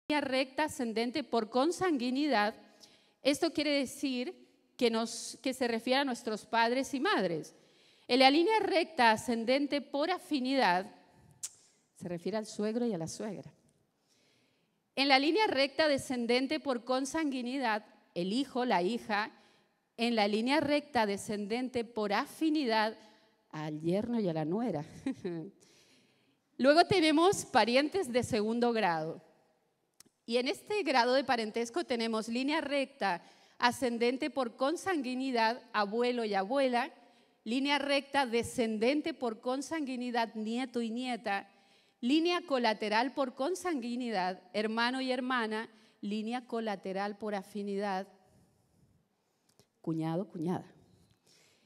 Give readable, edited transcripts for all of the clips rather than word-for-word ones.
línea recta ascendente por consanguinidad, esto quiere decir que se refiere a nuestros padres y madres. En la línea recta ascendente por afinidad, se refiere al suegro y a la suegra. En la línea recta descendente por consanguinidad, el hijo, la hija. En la línea recta descendente por afinidad, al yerno y a la nuera. Luego tenemos parientes de segundo grado. Y en este grado de parentesco tenemos línea recta ascendente por consanguinidad, abuelo y abuela. Línea recta descendente por consanguinidad, nieto y nieta. Línea colateral por consanguinidad, hermano y hermana. Línea colateral por afinidad, cuñado, cuñada.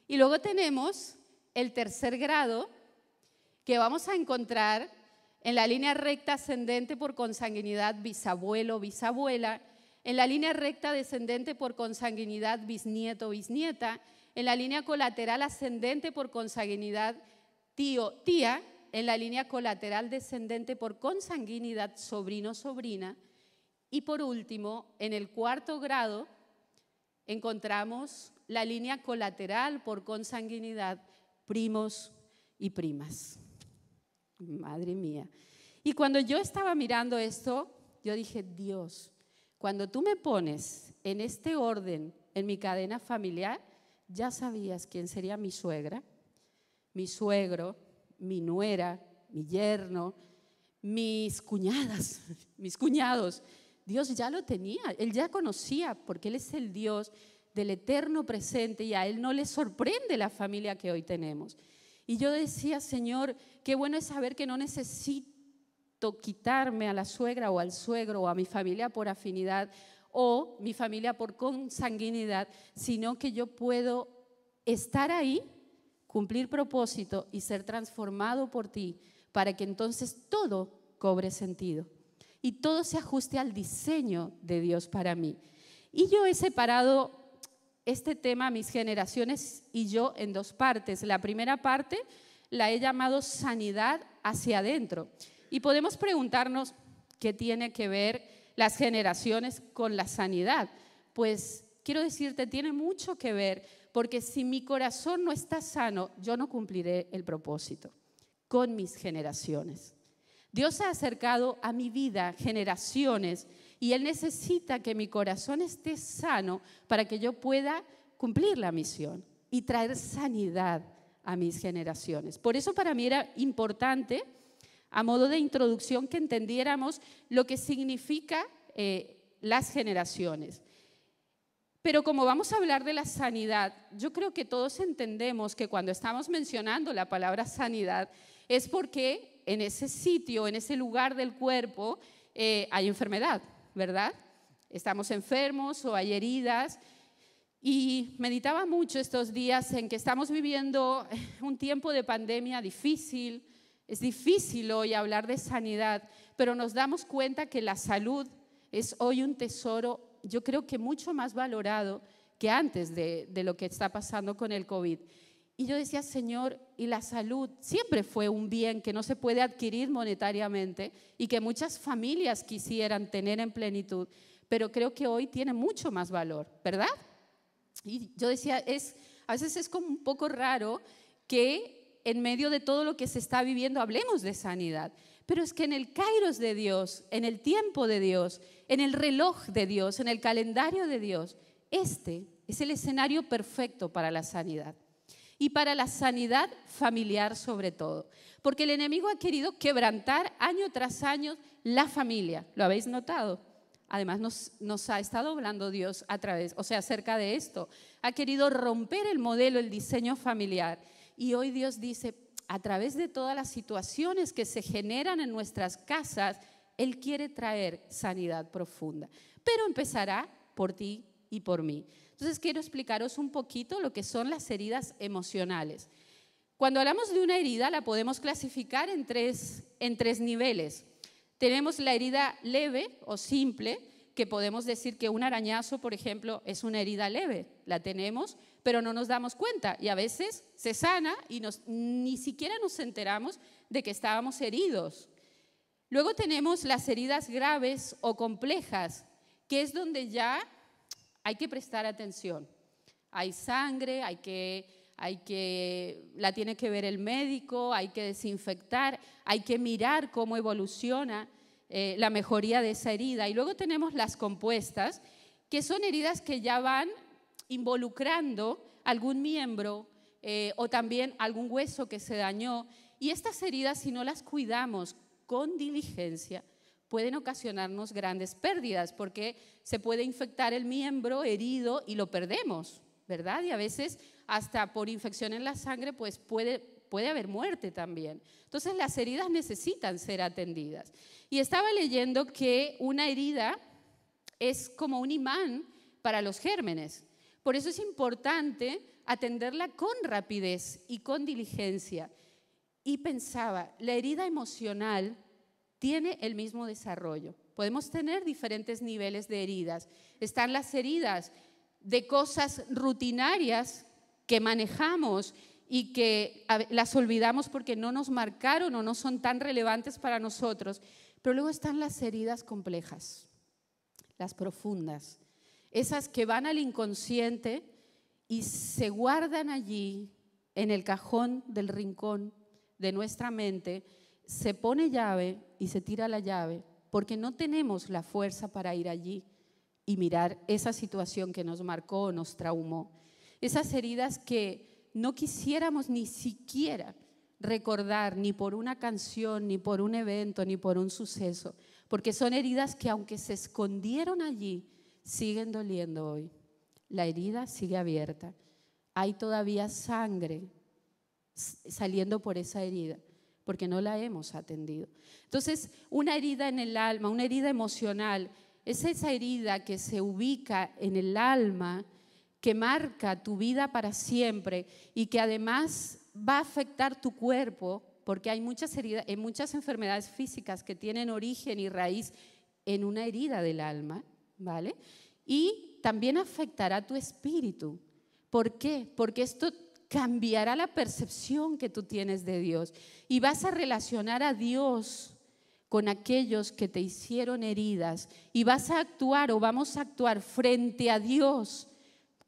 Y luego tenemos el tercer grado, que vamos a encontrar en la línea recta ascendente por consanguinidad, bisabuelo, bisabuela. En la línea recta descendente por consanguinidad, bisnieto, bisnieta. En la línea colateral ascendente por consanguinidad, tío, tía. En la línea colateral descendente por consanguinidad, sobrino, sobrina. Y por último, en el cuarto grado, encontramos la línea colateral por consanguinidad, primos y primas. Madre mía. Y cuando yo estaba mirando esto, yo dije, Dios, cuando tú me pones en este orden en mi cadena familiar, ya sabías quién sería mi suegra, mi suegro, mi nuera, mi yerno, mis cuñadas, mis cuñados. Dios ya lo tenía, Él ya conocía, porque Él es el Dios del eterno presente y a Él no le sorprende la familia que hoy tenemos. Y yo decía, Señor, qué bueno es saber que no necesito quitarme a la suegra o al suegro o a mi familia por afinidad o mi familia por consanguinidad, sino que yo puedo estar ahí, cumplir propósito y ser transformado por ti para que entonces todo cobre sentido y todo se ajuste al diseño de Dios para mí. Y yo he separado este tema, mis generaciones y yo, en dos partes. La primera parte la he llamado sanidad hacia adentro. Y podemos preguntarnos qué tiene que ver las generaciones con la sanidad. Pues quiero decirte, tiene mucho que ver, porque si mi corazón no está sano, yo no cumpliré el propósito con mis generaciones. Dios ha acercado a mi vida generaciones y Él necesita que mi corazón esté sano para que yo pueda cumplir la misión y traer sanidad a mis generaciones. Por eso para mí era importante, a modo de introducción, que entendiéramos lo que significa las generaciones. Pero como vamos a hablar de la sanidad, yo creo que todos entendemos que cuando estamos mencionando la palabra sanidad es porque en ese sitio, en ese lugar del cuerpo hay enfermedad, ¿verdad? Estamos enfermos o hay heridas. Y meditaba mucho estos días en que estamos viviendo un tiempo de pandemia difícil. Es difícil hoy hablar de sanidad, pero nos damos cuenta que la salud es hoy un tesoro, yo creo que mucho más valorado que antes de lo que está pasando con el COVID. Y yo decía, Señor, y la salud siempre fue un bien que no se puede adquirir monetariamente y que muchas familias quisieran tener en plenitud, pero creo que hoy tiene mucho más valor, ¿verdad? Y yo decía, a veces es como un poco raro que en medio de todo lo que se está viviendo hablemos de sanidad, pero es que en el kairos de Dios, en el tiempo de Dios, en el reloj de Dios, en el calendario de Dios, este es el escenario perfecto para la sanidad. Y para la sanidad familiar sobre todo, porque el enemigo ha querido quebrantar año tras año la familia, ¿lo habéis notado? Además nos ha estado hablando Dios acerca de esto, ha querido romper el modelo, el diseño familiar, y hoy Dios dice, a través de todas las situaciones que se generan en nuestras casas, Él quiere traer sanidad profunda, pero empezará por ti y por mí. Entonces quiero explicaros un poquito lo que son las heridas emocionales. Cuando hablamos de una herida la podemos clasificar en tres niveles. Tenemos la herida leve o simple, que podemos decir que un arañazo, por ejemplo, es una herida leve. La tenemos, pero no nos damos cuenta y a veces se sana y ni siquiera nos enteramos de que estábamos heridos. Luego tenemos las heridas graves o complejas, que es donde ya hay que prestar atención. Hay sangre, la tiene que ver el médico, hay que desinfectar, hay que mirar cómo evoluciona la mejoría de esa herida. Y luego tenemos las compuestas, que son heridas que ya van involucrando algún miembro o también algún hueso que se dañó. Y estas heridas, si no las cuidamos con diligencia, pueden ocasionarnos grandes pérdidas, porque se puede infectar el miembro herido y lo perdemos, ¿verdad? Y a veces hasta por infección en la sangre pues puede haber muerte también. Entonces las heridas necesitan ser atendidas. Y estaba leyendo que una herida es como un imán para los gérmenes. Por eso es importante atenderla con rapidez y con diligencia. Y pensaba, la herida emocional tiene el mismo desarrollo. Podemos tener diferentes niveles de heridas. Están las heridas de cosas rutinarias que manejamos y que las olvidamos porque no nos marcaron o no son tan relevantes para nosotros. Pero luego están las heridas complejas, las profundas, esas que van al inconsciente y se guardan allí en el cajón del rincón de nuestra mente. Se pone llave y se tira la llave porque no tenemos la fuerza para ir allí y mirar esa situación que nos marcó o nos traumó. Esas heridas que no quisiéramos ni siquiera recordar, ni por una canción, ni por un evento, ni por un suceso, porque son heridas que aunque se escondieron allí, siguen doliendo hoy. La herida sigue abierta. Hay todavía sangre saliendo por esa herida, porque no la hemos atendido. Entonces, una herida en el alma, una herida emocional, es esa herida que se ubica en el alma, que marca tu vida para siempre y que además va a afectar tu cuerpo, porque hay muchas heridas, muchas enfermedades físicas que tienen origen y raíz en una herida del alma, ¿vale? Y también afectará tu espíritu. ¿Por qué? Porque esto cambiará la percepción que tú tienes de Dios y vas a relacionar a Dios con aquellos que te hicieron heridas y vas a actuar o vamos a actuar frente a Dios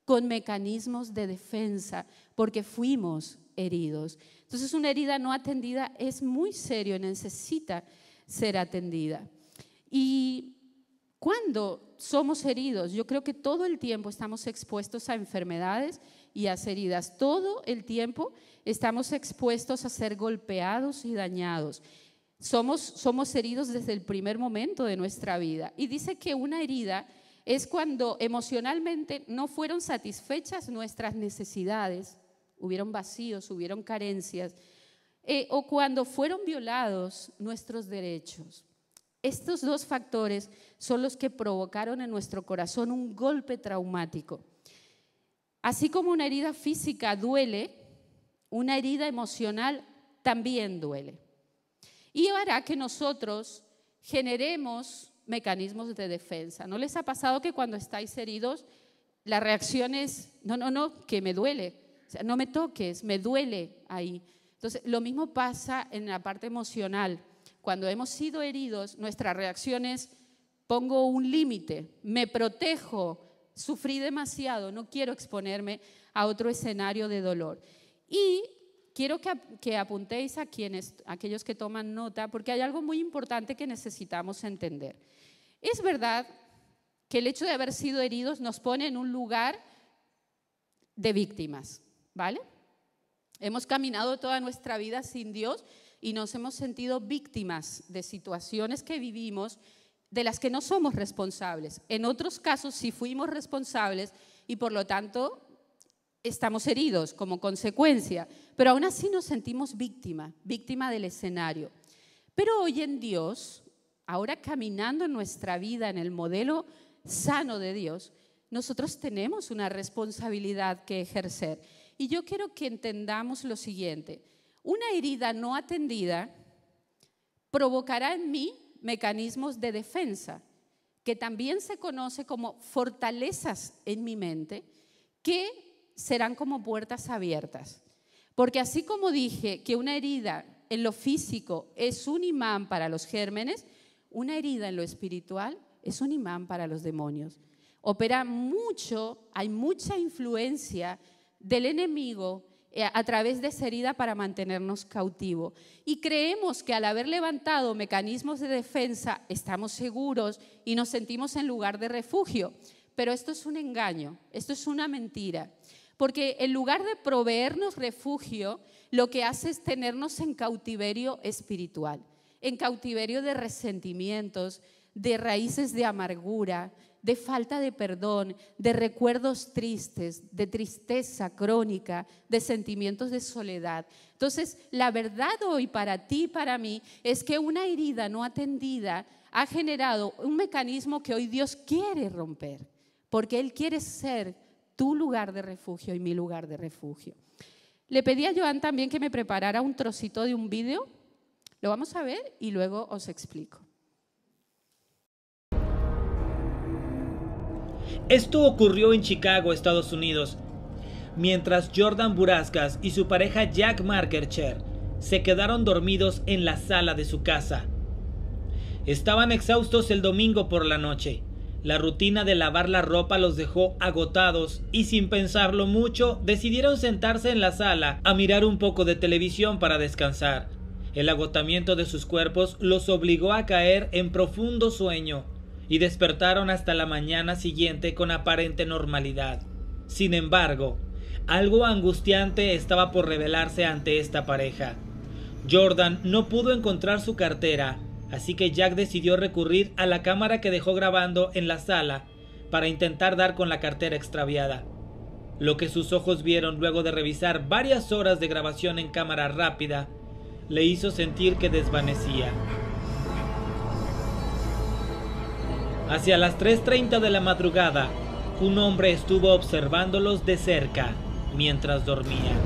con mecanismos de defensa porque fuimos heridos. Entonces una herida no atendida es muy serio, necesita ser atendida. Y cuando somos heridos, yo creo que todo el tiempo estamos expuestos a enfermedades y a heridas. Todo el tiempo estamos expuestos a ser golpeados y dañados. Somos heridos desde el primer momento de nuestra vida. Y dice que una herida es cuando emocionalmente no fueron satisfechas nuestras necesidades, hubieron vacíos, hubieron carencias, o cuando fueron violados nuestros derechos. Estos dos factores son los que provocaron en nuestro corazón un golpe traumático. Así como una herida física duele, una herida emocional también duele. Y hará que nosotros generemos mecanismos de defensa. ¿No les ha pasado que cuando estáis heridos, la reacción es, no, que me duele, o sea, no me toques, me duele ahí? Entonces, lo mismo pasa en la parte emocional. Cuando hemos sido heridos, nuestra reacción es, pongo un límite, me protejo, sufrí demasiado, no quiero exponerme a otro escenario de dolor. Y quiero que apuntéis a aquellos que toman nota, porque hay algo muy importante que necesitamos entender. Es verdad que el hecho de haber sido heridos nos pone en un lugar de víctimas, ¿vale? Hemos caminado toda nuestra vida sin Dios y nos hemos sentido víctimas de situaciones que vivimos de las que no somos responsables. En otros casos sí fuimos responsables y por lo tanto estamos heridos como consecuencia, pero aún así nos sentimos víctima del escenario. Pero hoy en Dios, ahora caminando en nuestra vida en el modelo sano de Dios, nosotros tenemos una responsabilidad que ejercer. Y yo quiero que entendamos lo siguiente: una herida no atendida provocará en mí mecanismos de defensa, que también se conoce como fortalezas en mi mente, que serán como puertas abiertas. Porque así como dije que una herida en lo físico es un imán para los gérmenes, una herida en lo espiritual es un imán para los demonios. Opera mucho, hay mucha influencia del enemigo a través de esa herida para mantenernos cautivos. Y creemos que al haber levantado mecanismos de defensa estamos seguros y nos sentimos en lugar de refugio. Pero esto es un engaño, esto es una mentira. Porque en lugar de proveernos refugio, lo que hace es tenernos en cautiverio espiritual, en cautiverio de resentimientos, de raíces de amargura, de falta de perdón, de recuerdos tristes, de tristeza crónica, de sentimientos de soledad. Entonces, la verdad hoy para ti y para mí es que una herida no atendida ha generado un mecanismo que hoy Dios quiere romper, porque Él quiere ser tu lugar de refugio y mi lugar de refugio. Le pedí a Joan también que me preparara un trocito de un vídeo. Lo vamos a ver y luego os explico. Esto ocurrió en Chicago, Estados Unidos, mientras Jordan Burascas y su pareja Jack Markercher se quedaron dormidos en la sala de su casa. Estaban exhaustos el domingo por la noche. La rutina de lavar la ropa los dejó agotados y sin pensarlo mucho decidieron sentarse en la sala a mirar un poco de televisión para descansar. El agotamiento de sus cuerpos los obligó a caer en profundo sueño y despertaron hasta la mañana siguiente con aparente normalidad. Sin embargo, algo angustiante estaba por revelarse ante esta pareja. Jordan no pudo encontrar su cartera, así que Jack decidió recurrir a la cámara que dejó grabando en la sala para intentar dar con la cartera extraviada. Lo que sus ojos vieron luego de revisar varias horas de grabación en cámara rápida le hizo sentir que desvanecía. Hacia las 3:30 de la madrugada, un hombre estuvo observándolos de cerca mientras dormían.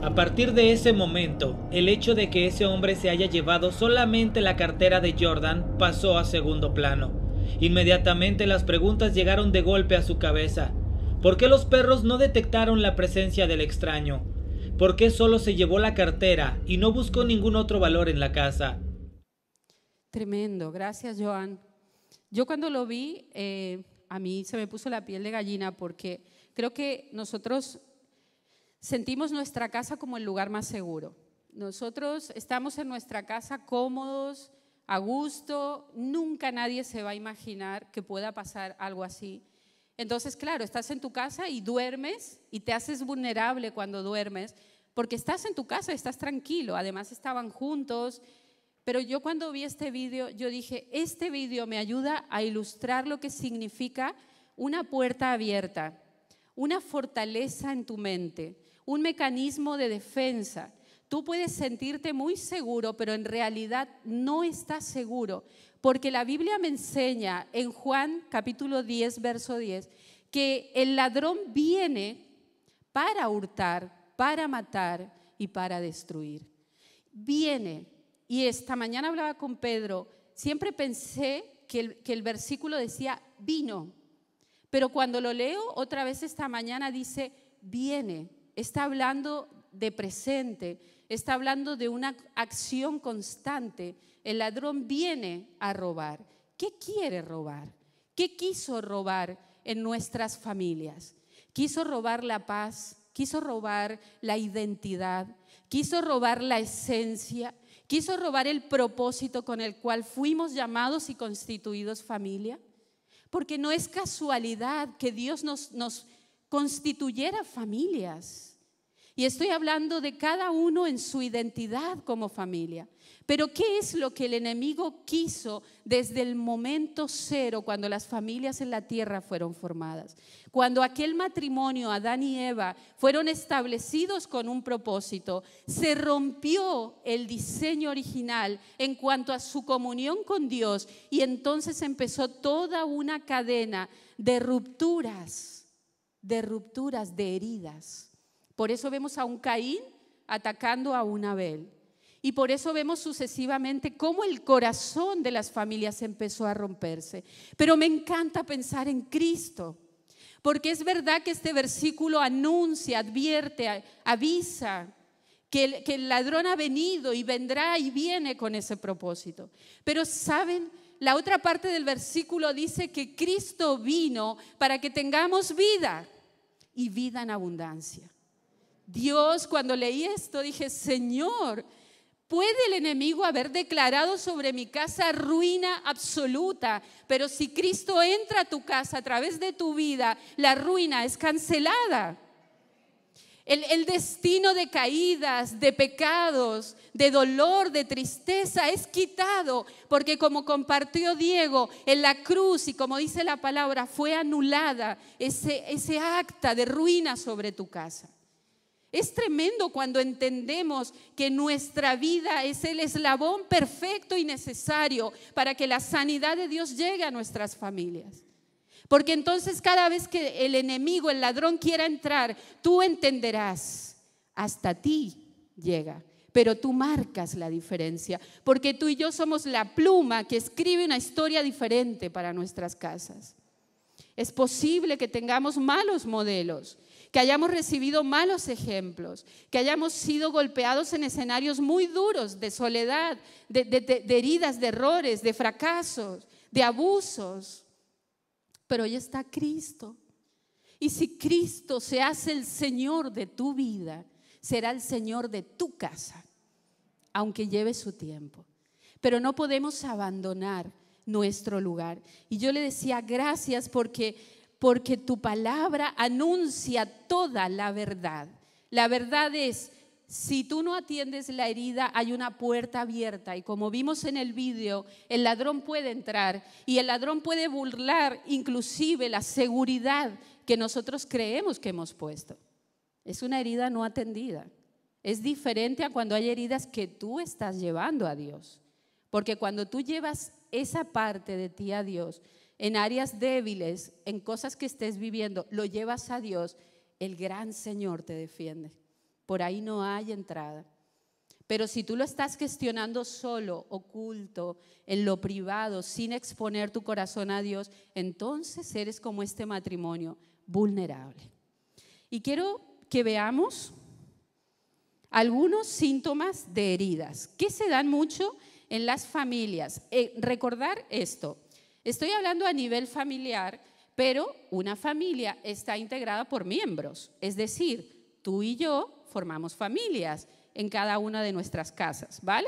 A partir de ese momento, el hecho de que ese hombre se haya llevado solamente la cartera de Jordan pasó a segundo plano. Inmediatamente las preguntas llegaron de golpe a su cabeza. ¿Por qué los perros no detectaron la presencia del extraño? ¿Por qué solo se llevó la cartera y no buscó ningún otro valor en la casa? Tremendo, gracias Joan. Yo cuando lo vi, a mí se me puso la piel de gallina porque creo que nosotros sentimos nuestra casa como el lugar más seguro. Nosotros estamos en nuestra casa cómodos, a gusto, nunca nadie se va a imaginar que pueda pasar algo así. Entonces, claro, estás en tu casa y duermes y te haces vulnerable cuando duermes porque estás en tu casa, estás tranquilo, además estaban juntos. Pero yo cuando vi este vídeo, yo dije, este vídeo me ayuda a ilustrar lo que significa una puerta abierta, una fortaleza en tu mente, un mecanismo de defensa. Tú puedes sentirte muy seguro, pero en realidad no estás seguro, porque la Biblia me enseña en Juan capítulo 10, verso 10, que el ladrón viene para hurtar, para matar y para destruir. Viene. Y esta mañana hablaba con Pedro, siempre pensé que el versículo decía vino, pero cuando lo leo otra vez esta mañana dice viene, está hablando de presente, está hablando de una acción constante. El ladrón viene a robar. ¿Qué quiere robar? ¿Qué quiso robar en nuestras familias? Quiso robar la paz, quiso robar la identidad, quiso robar la esencia. ¿Quiso robar el propósito con el cual fuimos llamados y constituidos familia? Porque no es casualidad que Dios nos constituyera familias. Y estoy hablando de cada uno en su identidad como familia. Pero ¿qué es lo que el enemigo quiso desde el momento cero cuando las familias en la tierra fueron formadas? Cuando aquel matrimonio, Adán y Eva, fueron establecidos con un propósito, se rompió el diseño original en cuanto a su comunión con Dios y entonces empezó toda una cadena de rupturas, de heridas. Por eso vemos a un Caín atacando a un Abel. Y por eso vemos sucesivamente cómo el corazón de las familias empezó a romperse. Pero me encanta pensar en Cristo, porque es verdad que este versículo anuncia, advierte, avisa que el ladrón ha venido y vendrá y viene con ese propósito. Pero ¿saben? La otra parte del versículo dice que Cristo vino para que tengamos vida y vida en abundancia. Dios, cuando leí esto, dije, Señor, ¿puede el enemigo haber declarado sobre mi casa ruina absoluta? Pero si Cristo entra a tu casa a través de tu vida, la ruina es cancelada. El destino de caídas, de pecados, de dolor, de tristeza es quitado, porque como compartió Diego, en la cruz y como dice la palabra, fue anulada ese acta de ruina sobre tu casa. Es tremendo cuando entendemos que nuestra vida es el eslabón perfecto y necesario para que la sanidad de Dios llegue a nuestras familias. Porque entonces cada vez que el enemigo, el ladrón quiera entrar, tú entenderás, hasta ti llega, pero tú marcas la diferencia, porque tú y yo somos la pluma que escribe una historia diferente para nuestras casas. Es posible que tengamos malos modelos, que hayamos recibido malos ejemplos, que hayamos sido golpeados en escenarios muy duros de soledad, de heridas, de errores, de fracasos, de abusos. Pero hoy está Cristo. Y si Cristo se hace el Señor de tu vida, será el Señor de tu casa, aunque lleve su tiempo. Pero no podemos abandonar nuestro lugar. Y yo le decía, gracias porque tu palabra anuncia toda la verdad. La verdad es, si tú no atiendes la herida, hay una puerta abierta y como vimos en el video, el ladrón puede entrar y el ladrón puede burlar inclusive la seguridad que nosotros creemos que hemos puesto. Es una herida no atendida. Es diferente a cuando hay heridas que tú estás llevando a Dios. Porque cuando tú llevas esa parte de ti a Dios, en áreas débiles, en cosas que estés viviendo, lo llevas a Dios, el gran Señor te defiende. Por ahí no hay entrada. Pero si tú lo estás gestionando solo, oculto, en lo privado, sin exponer tu corazón a Dios, entonces eres como este matrimonio, vulnerable. Y quiero que veamos algunos síntomas de heridas que se dan mucho en las familias. Recordar esto, estoy hablando a nivel familiar, pero una familia está integrada por miembros, es decir, tú y yo formamos familias en cada una de nuestras casas, ¿vale?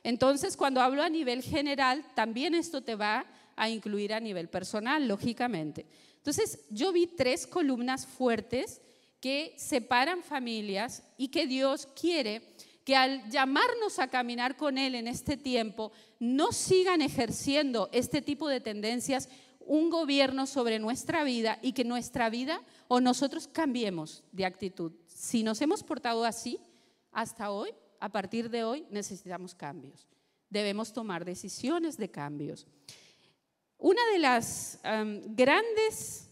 Entonces, cuando hablo a nivel general, también esto te va a incluir a nivel personal, lógicamente. Entonces, yo vi 3 columnas fuertes que separan familias y que Dios quiere que al llamarnos a caminar con Él en este tiempo, no sigan ejerciendo este tipo de tendencias un gobierno sobre nuestra vida y que nuestra vida o nosotros cambiemos de actitud. Si nos hemos portado así hasta hoy, a partir de hoy necesitamos cambios. Debemos tomar decisiones de cambios. Una de las grandes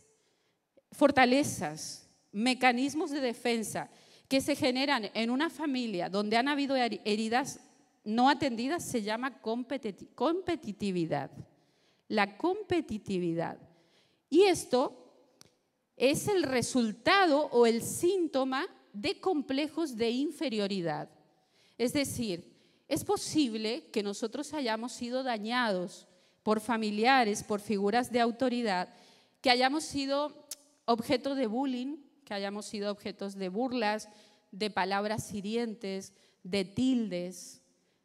fortalezas, mecanismos de defensa que se generan en una familia donde han habido heridas no atendidas se llama competitividad. La competitividad. Y esto es el resultado o el síntoma de complejos de inferioridad. Es decir, es posible que nosotros hayamos sido dañados por familiares, por figuras de autoridad, que hayamos sido objeto de bullying, que hayamos sido objetos de burlas, de palabras hirientes, de tildes,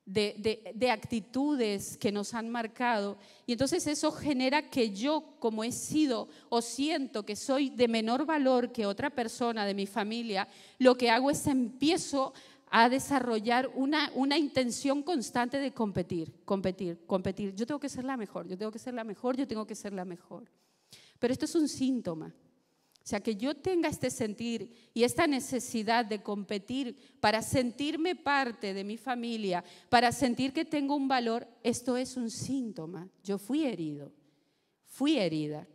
de actitudes que nos han marcado. Y entonces eso genera que yo, como he sido o siento que soy de menor valor que otra persona de mi familia, lo que hago es empiezo a desarrollar una intención constante de competir. Yo tengo que ser la mejor, yo tengo que ser la mejor, yo tengo que ser la mejor. Pero esto es un síntoma. O sea, que yo tenga este sentir y esta necesidad de competir para sentirme parte de mi familia, para sentir que tengo un valor, esto es un síntoma. Yo fui herido, fui herida,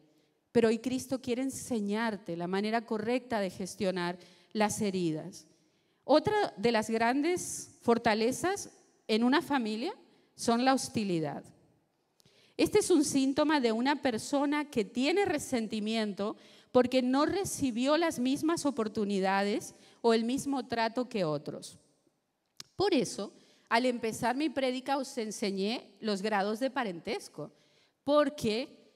pero hoy Cristo quiere enseñarte la manera correcta de gestionar las heridas. Otra de las grandes fortalezas en una familia son la hostilidad. Este es un síntoma de una persona que tiene resentimiento porque no recibió las mismas oportunidades o el mismo trato que otros. Por eso, al empezar mi prédica os enseñé los grados de parentesco, porque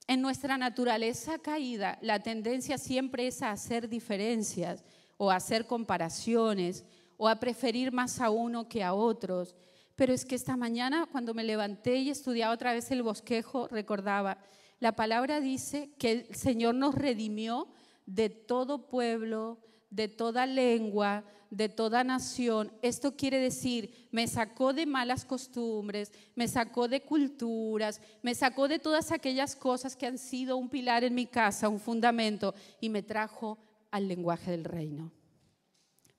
en nuestra naturaleza caída la tendencia siempre es a hacer diferencias o a hacer comparaciones o a preferir más a uno que a otros. Pero es que esta mañana cuando me levanté y estudiaba otra vez el bosquejo, recordaba, la palabra dice que el Señor nos redimió de todo pueblo, de toda lengua, de toda nación. Esto quiere decir, me sacó de malas costumbres, me sacó de culturas, me sacó de todas aquellas cosas que han sido un pilar en mi casa, un fundamento, y me trajo al lenguaje del reino.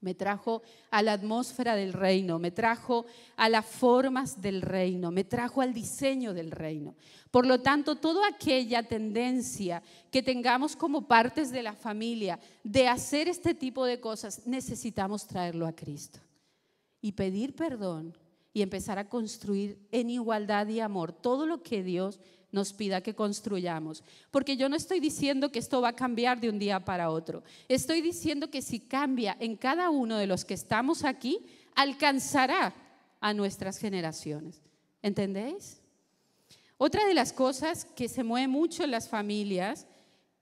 Me trajo a la atmósfera del reino, me trajo a las formas del reino, me trajo al diseño del reino. Por lo tanto, toda aquella tendencia que tengamos como partes de la familia de hacer este tipo de cosas, necesitamos traerlo a Cristo y pedir perdón y empezar a construir en igualdad y amor todo lo que Dios nos pida que construyamos. Porque yo no estoy diciendo que esto va a cambiar de un día para otro. Estoy diciendo que si cambia en cada uno de los que estamos aquí, alcanzará a nuestras generaciones. ¿Entendéis? Otra de las cosas que se mueve mucho en las familias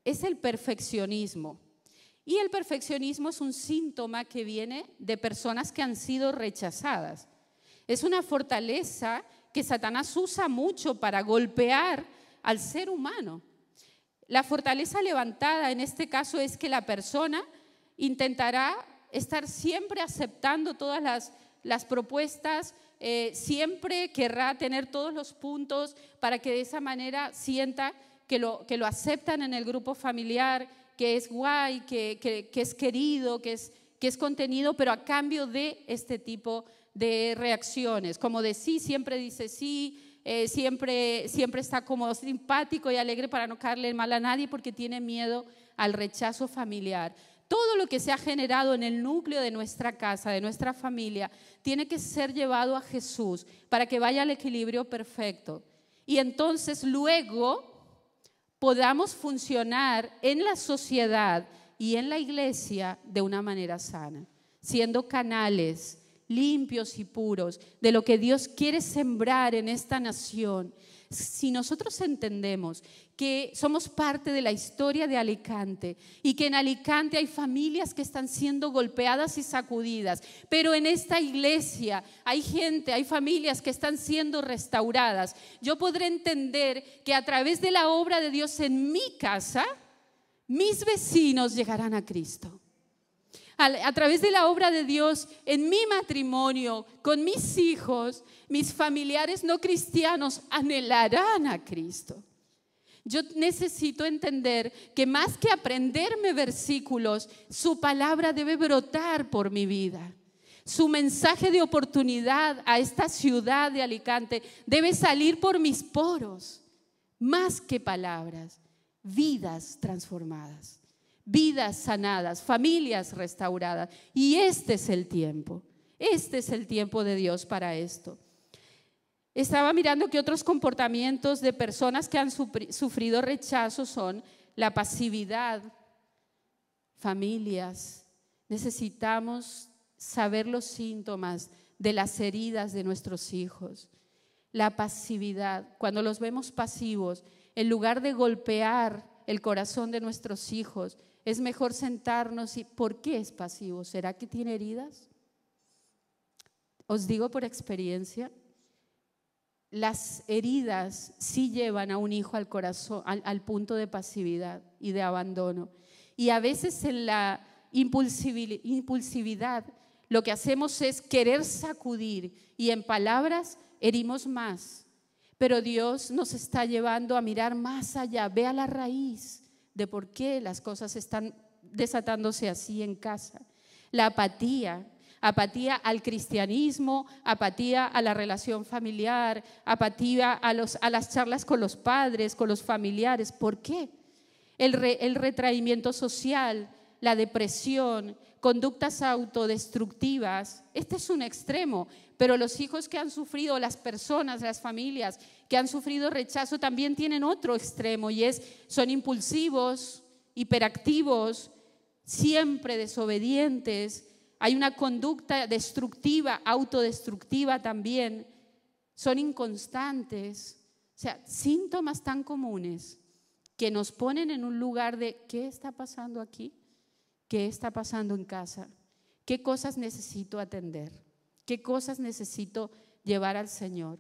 es el perfeccionismo. Y el perfeccionismo es un síntoma que viene de personas que han sido rechazadas. Es una fortaleza que Satanás usa mucho para golpear al ser humano. La fortaleza levantada en este caso es que la persona intentará estar siempre aceptando todas las propuestas, siempre querrá tener todos los puntos para que de esa manera sienta que lo aceptan en el grupo familiar, que es guay, que es querido, que es contenido, pero a cambio de este tipo de reacciones, como de sí, siempre dice sí, siempre está como simpático y alegre para no caerle mal a nadie porque tiene miedo al rechazo familiar. Todo lo que se ha generado en el núcleo de nuestra casa, de nuestra familia, tiene que ser llevado a Jesús para que vaya al equilibrio perfecto. Y entonces luego podamos funcionar en la sociedad y en la iglesia de una manera sana, siendo canales limpios y puros de lo que Dios quiere sembrar en esta nación. Si nosotros entendemos que somos parte de la historia de Alicante y que en Alicante hay familias que están siendo golpeadas y sacudidas, pero en esta iglesia hay gente, hay familias que están siendo restauradas, yo podré entender que a través de la obra de Dios en mi casa, mis vecinos llegarán a Cristo. A través de la obra de Dios en mi matrimonio, con mis hijos, mis familiares no cristianos anhelarán a Cristo. Yo necesito entender que más que aprenderme versículos, su palabra debe brotar por mi vida. Su mensaje de oportunidad a esta ciudad de Alicante debe salir por mis poros, más que palabras, vidas transformadas. Vidas sanadas, familias restauradas. Y este es el tiempo de Dios para esto. Estaba mirando que otros comportamientos de personas que han sufrido rechazo son la pasividad. Familias, necesitamos saber los síntomas de las heridas de nuestros hijos. La pasividad, cuando los vemos pasivos, en lugar de golpear el corazón de nuestros hijos, es mejor sentarnos y ¿por qué es pasivo? ¿Será que tiene heridas? Os digo por experiencia, las heridas sí llevan a un hijo al corazón, al punto de pasividad y de abandono. Y a veces en la impulsividad lo que hacemos es querer sacudir y en palabras herimos más. Pero Dios nos está llevando a mirar más allá, ve a la raíz de por qué las cosas están desatándose así en casa. La apatía al cristianismo, apatía a la relación familiar, apatía a las charlas con los padres, con los familiares. ¿Por qué? El retraimiento social, la depresión, conductas autodestructivas. Este es un extremo, pero los hijos que han sufrido, las personas, las familias que han sufrido rechazo también tienen otro extremo y son impulsivos, hiperactivos, siempre desobedientes, hay una conducta destructiva, autodestructiva también, son inconstantes. O sea, síntomas tan comunes que nos ponen en un lugar de ¿qué está pasando aquí? ¿Qué está pasando en casa? ¿Qué cosas necesito atender? ¿Qué cosas necesito llevar al Señor?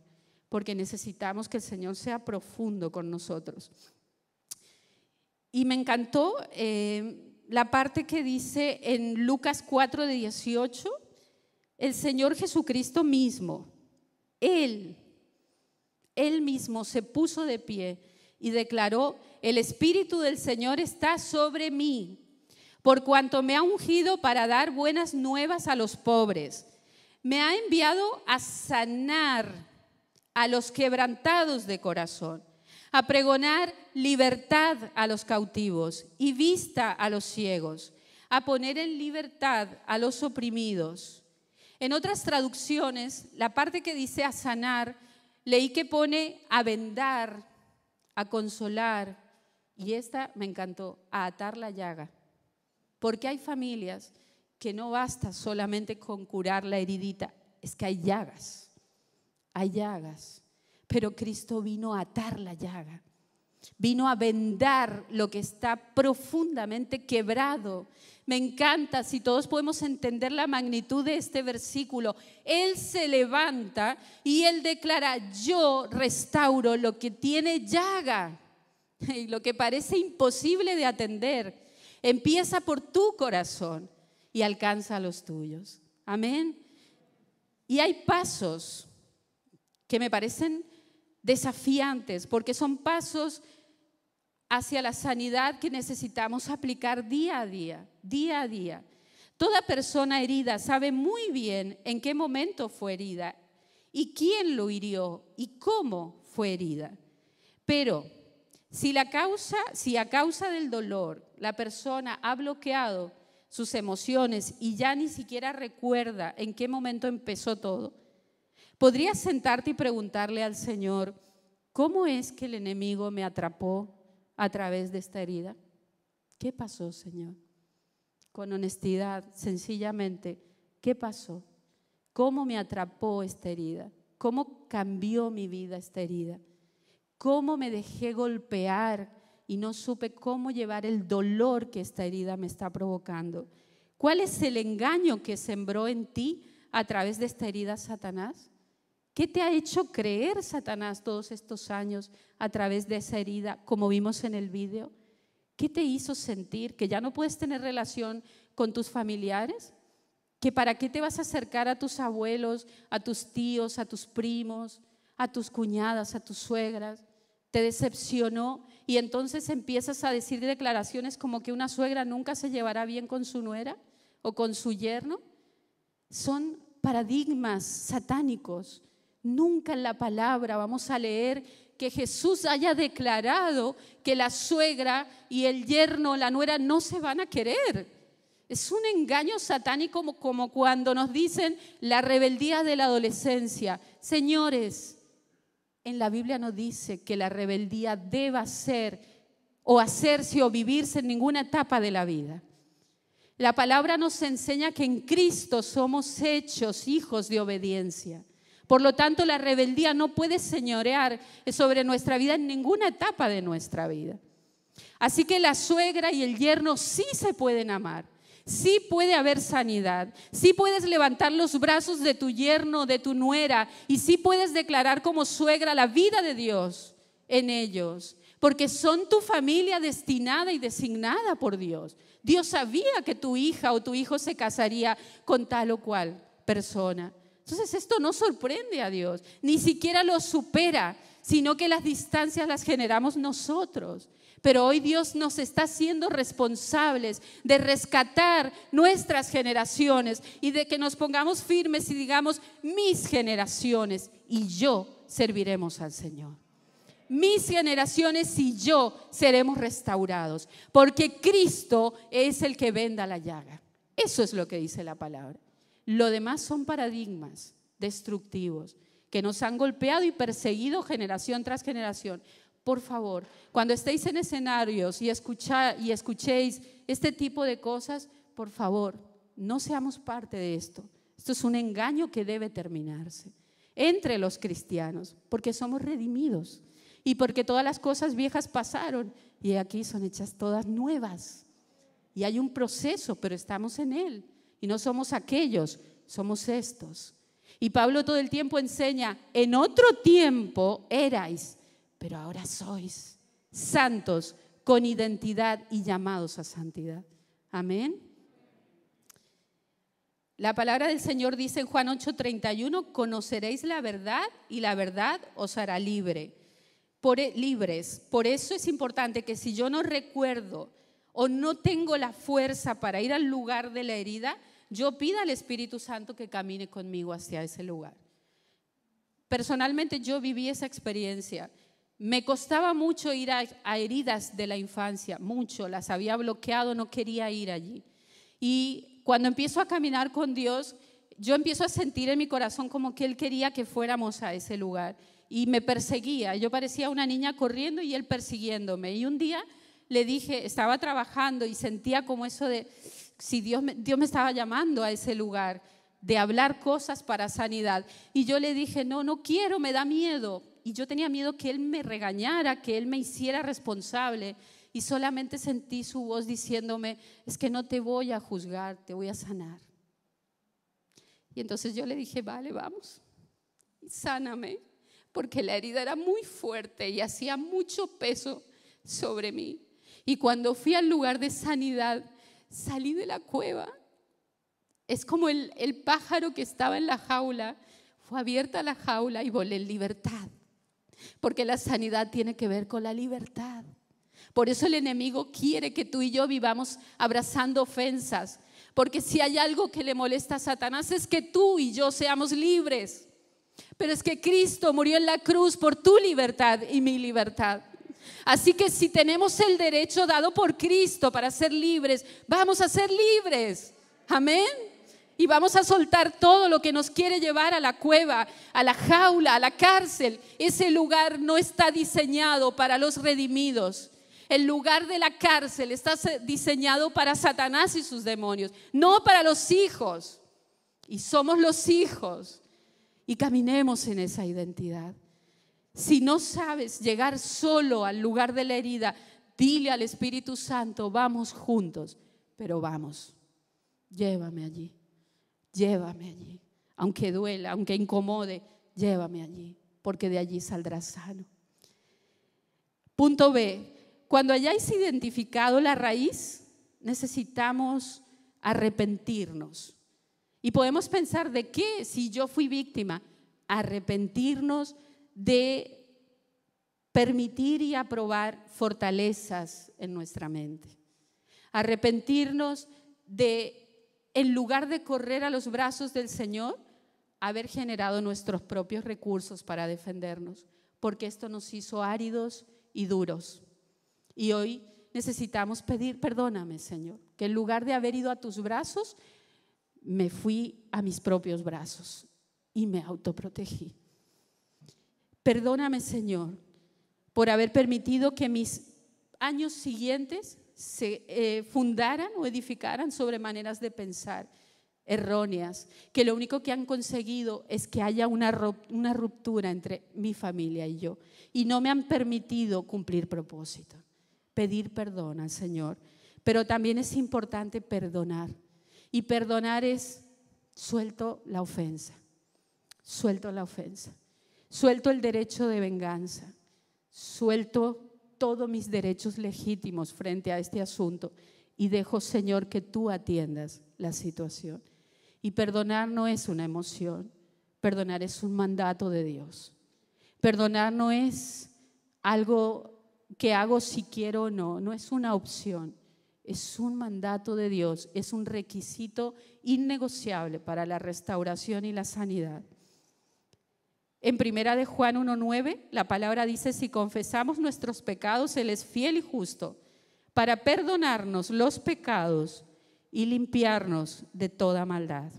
Porque necesitamos que el Señor sea profundo con nosotros. Y me encantó la parte que dice en Lucas 4:18, el Señor Jesucristo mismo, Él mismo se puso de pie y declaró: el Espíritu del Señor está sobre mí, por cuanto me ha ungido para dar buenas nuevas a los pobres. Me ha enviado a sanar a los quebrantados de corazón, a pregonar libertad a los cautivos y vista a los ciegos, a poner en libertad a los oprimidos. En otras traducciones, la parte que dice a sanar, leí que pone a vendar, a consolar, y esta me encantó, a atar la llaga. Porque hay familias que no basta solamente con curar la heridita, es que hay llagas, pero Cristo vino a atar la llaga, vino a vendar lo que está profundamente quebrado. Me encanta, si todos podemos entender la magnitud de este versículo, Él se levanta y Él declara: yo restauro lo que tiene llaga y lo que parece imposible de atender. Empieza por tu corazón y alcanza a los tuyos. Amén. Y hay pasos que me parecen desafiantes, porque son pasos hacia la sanidad que necesitamos aplicar día a día. Toda persona herida sabe muy bien en qué momento fue herida y quién lo hirió y cómo fue herida. Pero si a causa del dolor la persona ha bloqueado sus emociones y ya ni siquiera recuerda en qué momento empezó todo, podrías sentarte y preguntarle al Señor: ¿cómo es que el enemigo me atrapó a través de esta herida? ¿Qué pasó, Señor? Con honestidad, sencillamente, ¿qué pasó? ¿Cómo me atrapó esta herida? ¿Cómo cambió mi vida esta herida? ¿Cómo me dejé golpear y no supe cómo llevar el dolor que esta herida me está provocando? ¿Cuál es el engaño que sembró en ti a través de esta herida Satanás? ¿Qué te ha hecho creer Satanás todos estos años a través de esa herida, como vimos en el video? ¿Qué te hizo sentir que ya no puedes tener relación con tus familiares? ¿Que para qué te vas a acercar a tus abuelos, a tus tíos, a tus primos, a tus cuñadas, a tus suegras? Te decepcionó y entonces empiezas a decir declaraciones como que una suegra nunca se llevará bien con su nuera o con su yerno. Son paradigmas satánicos. Nunca en la palabra vamos a leer que Jesús haya declarado que la suegra y el yerno, la nuera, no se van a querer. Es un engaño satánico como cuando nos dicen la rebeldía de la adolescencia. Señores, en la Biblia no dice que la rebeldía deba ser o hacerse o vivirse en ninguna etapa de la vida. La palabra nos enseña que en Cristo somos hechos hijos de obediencia. Por lo tanto, la rebeldía no puede señorear sobre nuestra vida en ninguna etapa de nuestra vida. Así que la suegra y el yerno sí se pueden amar. Sí puede haber sanidad, sí puedes levantar los brazos de tu yerno, de tu nuera, y sí puedes declarar como suegra la vida de Dios en ellos, porque son tu familia destinada y designada por Dios. Dios sabía que tu hija o tu hijo se casaría con tal o cual persona. Entonces esto no sorprende a Dios, ni siquiera lo supera, sino que las distancias las generamos nosotros. Pero hoy Dios nos está haciendo responsables de rescatar nuestras generaciones y de que nos pongamos firmes y digamos: mis generaciones y yo serviremos al Señor. Mis generaciones y yo seremos restaurados, porque Cristo es el que venda la llaga. Eso es lo que dice la palabra. Lo demás son paradigmas destructivos que nos han golpeado y perseguido generación tras generación. Por favor, cuando estéis en escenarios y escuchéis este tipo de cosas, por favor, no seamos parte de esto. Esto es un engaño que debe terminarse entre los cristianos, porque somos redimidos y porque todas las cosas viejas pasaron y aquí son hechas todas nuevas. Y hay un proceso, pero estamos en él y no somos aquellos, somos estos. Y Pablo todo el tiempo enseña, en otro tiempo erais, pero ahora sois santos, con identidad y llamados a santidad. Amén. La palabra del Señor dice en Juan 8:31, conoceréis la verdad y la verdad os hará libres. Por eso es importante que si yo no recuerdo o no tengo la fuerza para ir al lugar de la herida, yo pida al Espíritu Santo que camine conmigo hacia ese lugar. Personalmente yo viví esa experiencia. Me costaba mucho ir a heridas de la infancia, mucho, las había bloqueado, no quería ir allí. Y cuando empiezo a caminar con Dios, yo empiezo a sentir en mi corazón como que Él quería que fuéramos a ese lugar. Y me perseguía, yo parecía una niña corriendo y Él persiguiéndome. Y un día le dije, estaba trabajando y sentía como eso de, si Dios me estaba llamando a ese lugar, de hablar cosas para sanidad. Y yo le dije, no quiero, me da miedo. Y yo tenía miedo que Él me regañara, que Él me hiciera responsable. Y solamente sentí su voz diciéndome, es que no te voy a juzgar, te voy a sanar. Y entonces yo le dije, vale, vamos, sáname, porque la herida era muy fuerte y hacía mucho peso sobre mí. Y cuando fui al lugar de sanidad, salí de la cueva. Es como el pájaro que estaba en la jaula, fue abierta la jaula y volé en libertad. Porque la sanidad tiene que ver con la libertad. Por eso el enemigo quiere que tú y yo vivamos abrazando ofensas. Porque si hay algo que le molesta a Satanás es que tú y yo seamos libres. Pero es que Cristo murió en la cruz por tu libertad y mi libertad. Así que si tenemos el derecho dado por Cristo para ser libres, vamos a ser libres. Amén. Y vamos a soltar todo lo que nos quiere llevar a la cueva, a la jaula, a la cárcel. Ese lugar no está diseñado para los redimidos. El lugar de la cárcel está diseñado para Satanás y sus demonios, no para los hijos. Y somos los hijos. Y caminemos en esa identidad. Si no sabes llegar solo al lugar de la herida, dile al Espíritu Santo, vamos juntos, pero vamos, llévame allí. Llévame allí, aunque duela, aunque incomode, llévame allí, porque de allí saldrás sano. Punto B, cuando hayáis identificado la raíz, necesitamos arrepentirnos. Y podemos pensar de qué, si yo fui víctima, arrepentirnos de permitir y aprobar fortalezas en nuestra mente. Arrepentirnos de, en lugar de correr a los brazos del Señor, haber generado nuestros propios recursos para defendernos, porque esto nos hizo áridos y duros. Y hoy necesitamos pedir, perdóname, Señor, que en lugar de haber ido a tus brazos, me fui a mis propios brazos y me autoprotegí. Perdóname, Señor, por haber permitido que mis años siguientes se fundaran o edificaran sobre maneras de pensar erróneas, que lo único que han conseguido es que haya una ruptura entre mi familia y yo, y no me han permitido cumplir propósito. Pedir perdón al Señor, pero también es importante perdonar, y perdonar es suelto la ofensa, suelto el derecho de venganza, suelto todos mis derechos legítimos frente a este asunto y dejo, Señor, que tú atiendas la situación. Y perdonar no es una emoción, perdonar es un mandato de Dios. Perdonar no es algo que hago si quiero o no, no es una opción, es un mandato de Dios, es un requisito innegociable para la restauración y la sanidad. En 1 de Juan 1:9, la palabra dice, si confesamos nuestros pecados, Él es fiel y justo para perdonarnos los pecados y limpiarnos de toda maldad.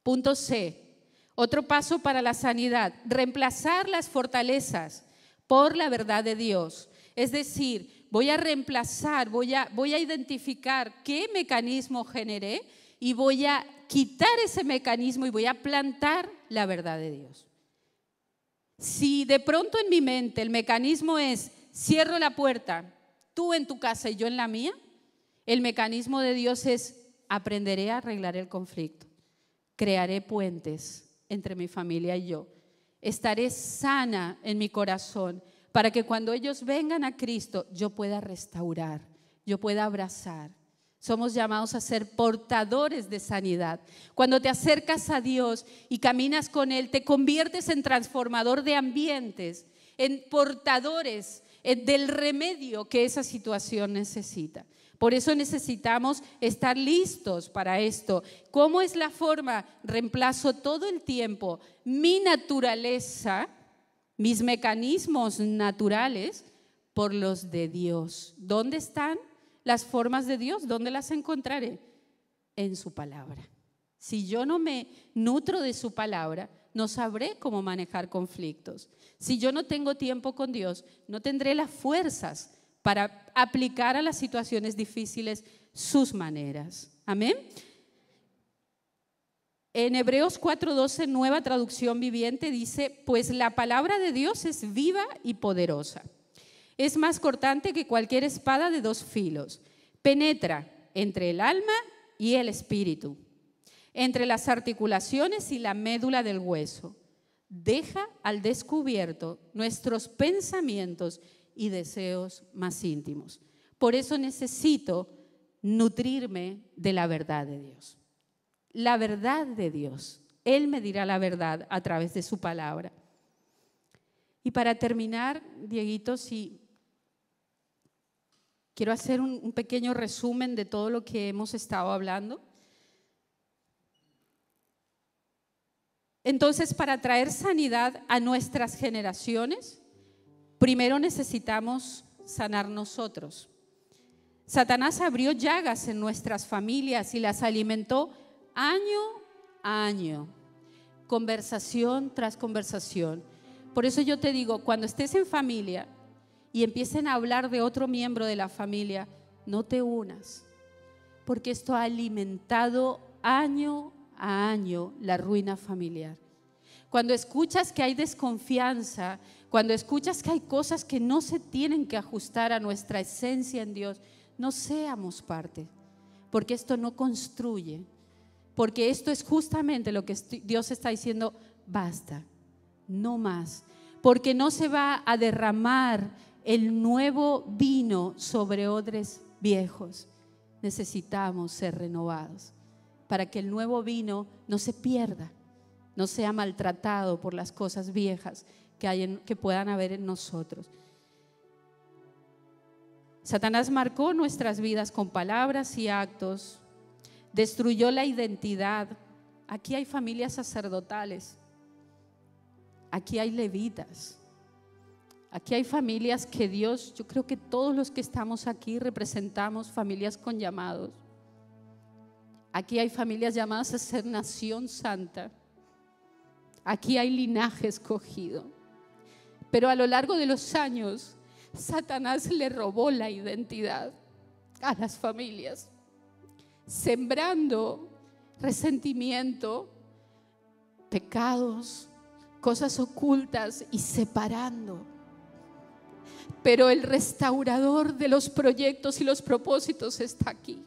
Punto C, otro paso para la sanidad, reemplazar las fortalezas por la verdad de Dios. Es decir, voy a reemplazar, voy a identificar qué mecanismo generé y voy a quitar ese mecanismo y voy a plantar la verdad de Dios. Si de pronto en mi mente el mecanismo es cierro la puerta, tú en tu casa y yo en la mía, el mecanismo de Dios es aprenderé a arreglar el conflicto, crearé puentes entre mi familia y yo, estaré sana en mi corazón para que cuando ellos vengan a Cristo yo pueda restaurar, yo pueda abrazar. Somos llamados a ser portadores de sanidad. Cuando te acercas a Dios y caminas con Él, te conviertes en transformador de ambientes, en portadores del remedio que esa situación necesita. Por eso necesitamos estar listos para esto. ¿Cómo es la forma? Reemplazo todo el tiempo mi naturaleza, mis mecanismos naturales por los de Dios. ¿Dónde están las formas de Dios? ¿Dónde las encontraré? En su palabra. Si yo no me nutro de su palabra, no sabré cómo manejar conflictos. Si yo no tengo tiempo con Dios, no tendré las fuerzas para aplicar a las situaciones difíciles sus maneras. Amén. En Hebreos 4:12, Nueva Traducción Viviente, dice: pues la palabra de Dios es viva y poderosa. Es más cortante que cualquier espada de 2 filos. Penetra entre el alma y el espíritu, entre las articulaciones y la médula del hueso. Deja al descubierto nuestros pensamientos y deseos más íntimos. Por eso necesito nutrirme de la verdad de Dios. La verdad de Dios. Él me dirá la verdad a través de su palabra. Y para terminar, Dieguito, si quiero hacer un pequeño resumen de todo lo que hemos estado hablando. Entonces, para traer sanidad a nuestras generaciones, primero necesitamos sanar nosotros. Satanás abrió llagas en nuestras familias y las alimentó año a año, conversación tras conversación. Por eso yo te digo, cuando estés en familia y empiecen a hablar de otro miembro de la familia, no te unas, porque esto ha alimentado año a año la ruina familiar. Cuando escuchas que hay desconfianza, cuando escuchas que hay cosas que no se tienen que ajustar a nuestra esencia en Dios, no seamos parte, porque esto no construye, porque esto es justamente lo que Dios está diciendo: basta, no más, porque no se va a derramar el nuevo vino sobre odres viejos. Necesitamos ser renovados para que el nuevo vino no se pierda, no sea maltratado por las cosas viejas que puedan haber en nosotros. Satanás marcó nuestras vidas con palabras y actos, destruyó la identidad. Aquí hay familias sacerdotales, aquí hay levitas, aquí hay familias que Dios, yo creo que todos los que estamos aquí representamos familias con llamados. Aquí hay familias llamadas a ser nación santa. Aquí hay linaje escogido. Pero a lo largo de los años, Satanás le robó la identidad a las familias, sembrando resentimiento, pecados, cosas ocultas y separando. Pero el restaurador de los proyectos y los propósitos está aquí.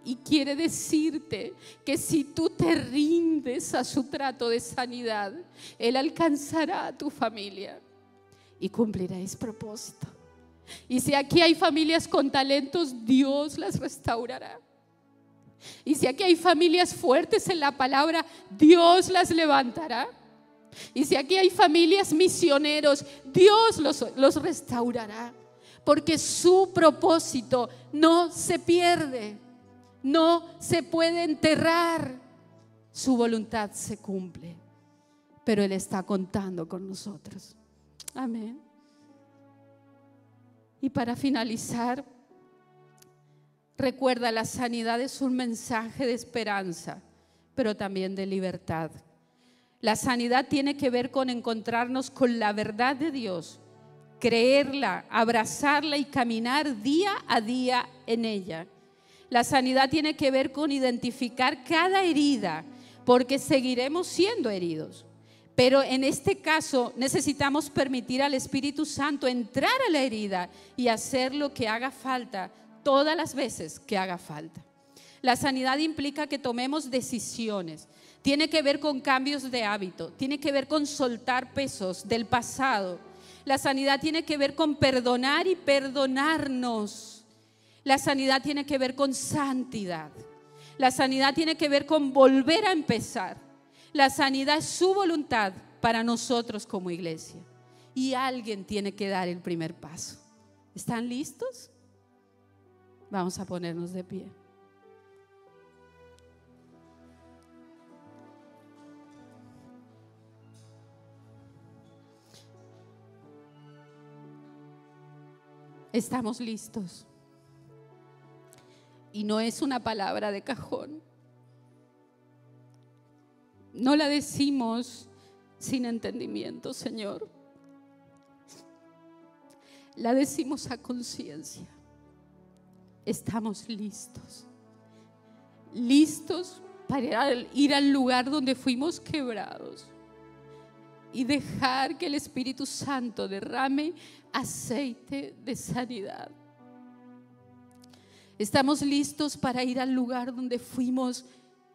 Y quiere decirte que si tú te rindes a su trato de sanidad, Él alcanzará a tu familia y cumpliréis propósito. Y si aquí hay familias con talentos, Dios las restaurará. Y si aquí hay familias fuertes en la palabra, Dios las levantará. Y si aquí hay familias misioneros, Dios los restaurará. Porque su propósito no se pierde. No se puede enterrar, su voluntad se cumple, pero Él está contando con nosotros. Amén. Y para finalizar, recuerda, la sanidad es un mensaje de esperanza, pero también de libertad. La sanidad tiene que ver con encontrarnos con la verdad de Dios, creerla, abrazarla y caminar día a día en ella. La sanidad tiene que ver con identificar cada herida, porque seguiremos siendo heridos. Pero en este caso necesitamos permitir al Espíritu Santo entrar a la herida y hacer lo que haga falta todas las veces que haga falta. La sanidad implica que tomemos decisiones. Tiene que ver con cambios de hábito, tiene que ver con soltar pesos del pasado. La sanidad tiene que ver con perdonar y perdonarnos. La sanidad tiene que ver con santidad. La sanidad tiene que ver con volver a empezar. La sanidad es su voluntad para nosotros como iglesia. Y alguien tiene que dar el primer paso. ¿Están listos? Vamos a ponernos de pie. Estamos listos. Y no es una palabra de cajón. No la decimos sin entendimiento, Señor. La decimos a conciencia. Estamos listos. Listos para ir al lugar donde fuimos quebrados y dejar que el Espíritu Santo derrame aceite de sanidad. Estamos listos para ir al lugar donde fuimos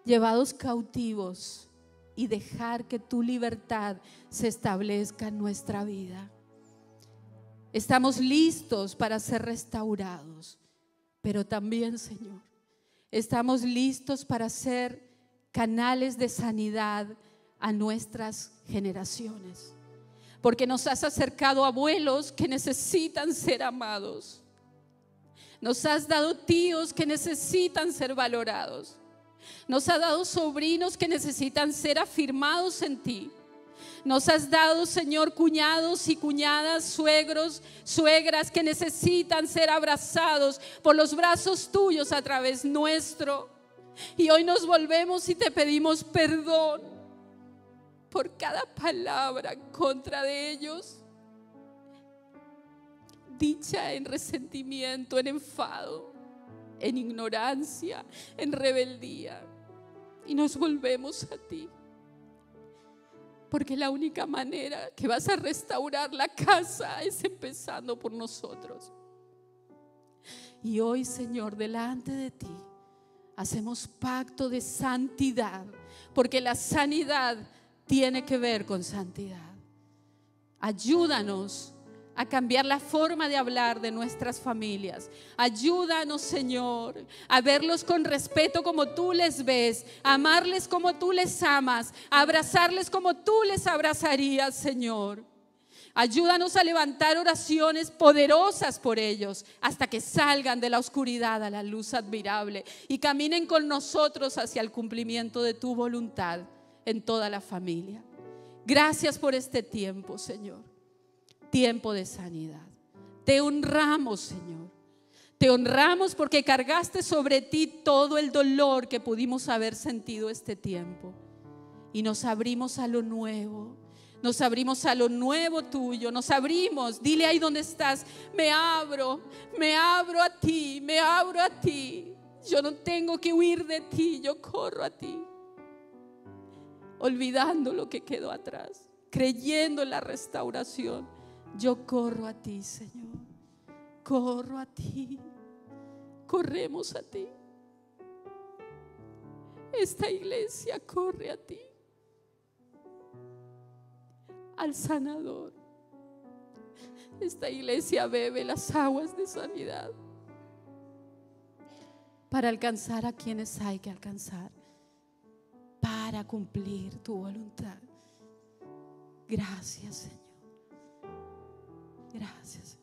llevados cautivos y dejar que tu libertad se establezca en nuestra vida. Estamos listos para ser restaurados, pero también, Señor, estamos listos para ser canales de sanidad a nuestras generaciones, porque nos has acercado a abuelos que necesitan ser amados. Nos has dado tíos que necesitan ser valorados. Nos has dado sobrinos que necesitan ser afirmados en ti. Nos has dado, Señor, cuñados y cuñadas, suegros, suegras que necesitan ser abrazados por los brazos tuyos a través nuestro. Y hoy nos volvemos y te pedimos perdón por cada palabra en contra de ellos, dicha en resentimiento, en enfado, en ignorancia, en rebeldía. Y nos volvemos a ti, porque la única manera que vas a restaurar la casa es empezando por nosotros. Y hoy, Señor, delante de ti hacemos pacto de santidad, porque la sanidad tiene que ver con santidad. Ayúdanos a cambiar la forma de hablar de nuestras familias. Ayúdanos, Señor, a verlos con respeto como tú les ves, a amarles como tú les amas, a abrazarles como tú les abrazarías, Señor. Ayúdanos a levantar oraciones poderosas por ellos hasta que salgan de la oscuridad a la luz admirable y caminen con nosotros hacia el cumplimiento de tu voluntad en toda la familia. Gracias por este tiempo, Señor. Tiempo de sanidad. Te honramos, Señor. Te honramos porque cargaste sobre ti todo el dolor que pudimos haber sentido este tiempo. Y nos abrimos a lo nuevo. Nos abrimos a lo nuevo tuyo. Nos abrimos. Dile ahí donde estás: me abro a ti, me abro a ti. Yo no tengo que huir de ti, yo corro a ti. Olvidando lo que quedó atrás, creyendo en la restauración. Yo corro a ti, Señor. Corro a ti. Corremos a ti. Esta iglesia corre a ti, al sanador. Esta iglesia bebe las aguas de sanidad para alcanzar a quienes hay que alcanzar, para cumplir tu voluntad. Gracias, Señor. Gracias.